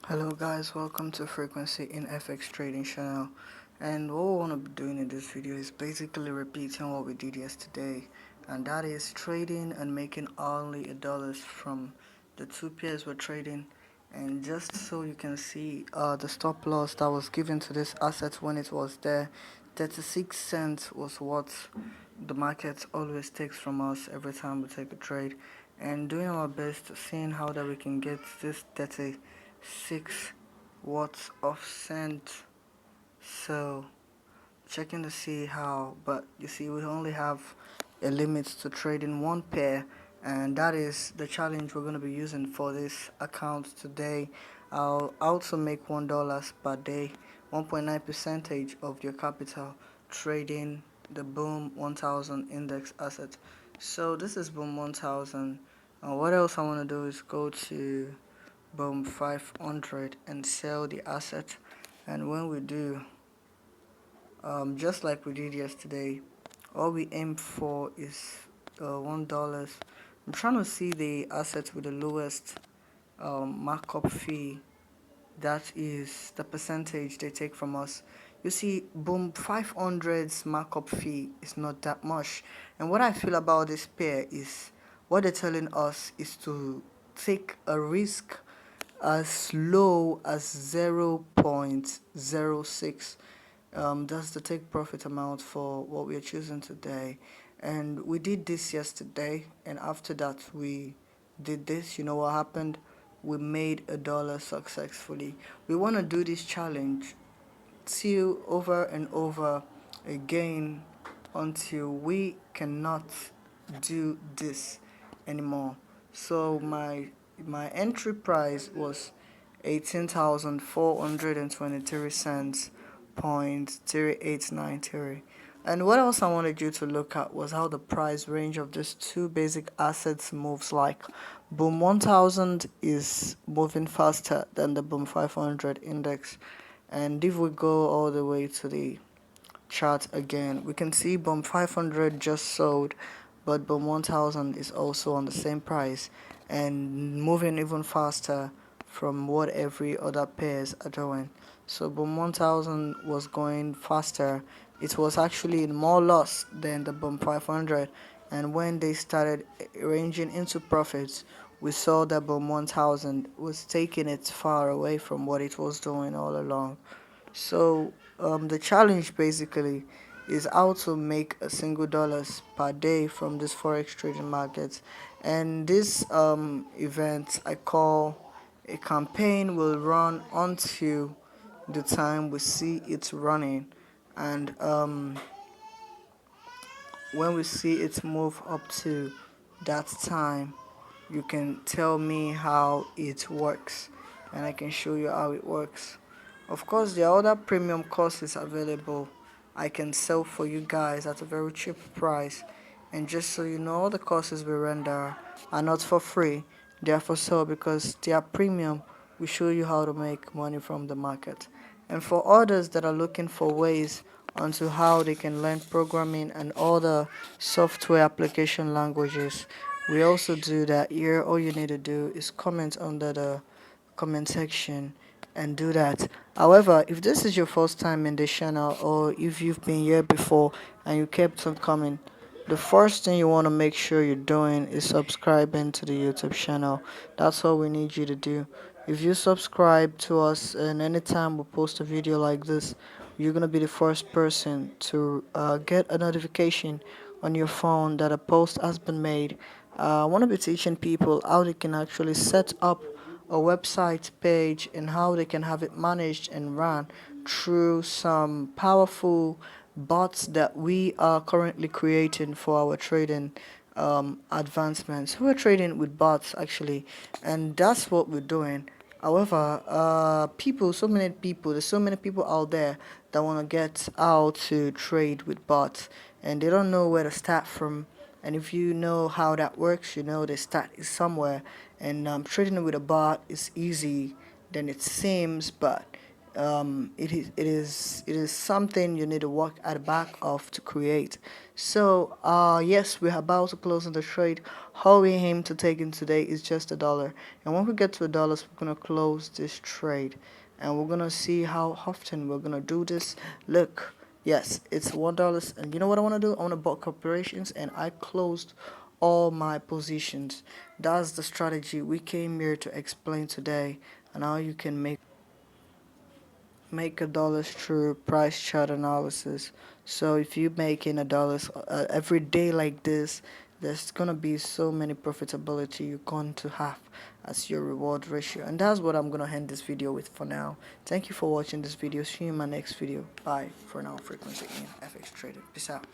Hello guys, welcome to Frequency in FX Trading channel. And what we want to be doing in this video is basically repeating what we did yesterday, and that is trading and making only $1 from the two pairs we're trading. And just so you can see the stop loss that was given to this asset when it was there, 36 cents was what the market always takes from us every time we take a trade, and doing our best seeing how that we can get this 36 watts of cent. So checking to see how, but you see we only have a limit to trade in one pair, and that is the challenge we're going to be using for this account today. I'll also make $1 per day, 1.9 percentage of your capital, trading the boom 1000 index asset. So this is boom 1000. What else I want to do is go to boom 500 and sell the asset, and when we do, just like we did yesterday, all we aim for is $1. I'm trying to see the assets with the lowest markup fee. That is the percentage they take from us. You see, boom 500's markup fee is not that much. And what I feel about this pair is what they're telling us is to take a risk as low as 0.06. That's the take profit amount for what we are choosing today. And we did this yesterday, and after that we did this. You know what happened? We made $1 successfully. We want to do this challenge till over and over again until we cannot do this anymore. So my entry price was 18,423 cents, 0.3893. And what else I wanted you to look at was how the price range of these two basic assets moves. Like boom 1000 is moving faster than the boom 500 index, and if we go all the way to the chart again, we can see boom 500 just sold, but boom 1000 is also on the same price and moving even faster from what every other pairs are doing. So boom 1000 was going faster. It was actually in more loss than the boom 500, and when they started ranging into profits, we saw that boom 1000 was taking it far away from what it was doing all along. So the challenge basically is how to make a single dollars per day from this forex trading market. And this event I call a campaign will run until the time we see it running, and when we see it move up to that time, you can tell me how it works, and I can show you how it works. Of course, there are other premium courses available I can sell for you guys at a very cheap price. And just so you know, all the courses we render are not for free, they are for sale because they are premium. We show you how to make money from the market. And for others that are looking for ways onto how they can learn programming and other software application languages, we also do that here. All you need to do is comment under the comment section and do that. However, if this is your first time in this channel, or if you've been here before and you kept on coming, the first thing you want to make sure you're doing is subscribing to the YouTube channel. That's all we need you to do. If you subscribe to us, and anytime we post a video like this, you're gonna be the first person to get a notification on your phone that a post has been made. I want to be teaching people how they can actually set up a website page and how they can have it managed and run through some powerful bots that we are currently creating for our trading advancements. We're trading with bots actually, and that's what we're doing. However, there's so many people out there that want to get how to trade with bots, and they don't know where to start from. And if you know how that works, you know the start is somewhere. And trading with a bot is easy than it seems, but it is something you need to work at the back of to create. So yes, we're about to close on the trade. How we aim to take in today is just $1, and when we get to $1, we're gonna close this trade, and we're gonna see how often we're gonna do this. Look, yes, it's $1, and you know what I want to do? I want to buy corporations, and I closed all my positions. That's the strategy we came here to explain today, and how you can make $1 through price chart analysis. So if you making $1 every day like this, there's gonna be so many profitability you're going to have as your reward ratio. And that's what I'm gonna end this video with for now. Thank you for watching this video. See you in my next video. Bye for now. Frequency in FX trading. Peace out.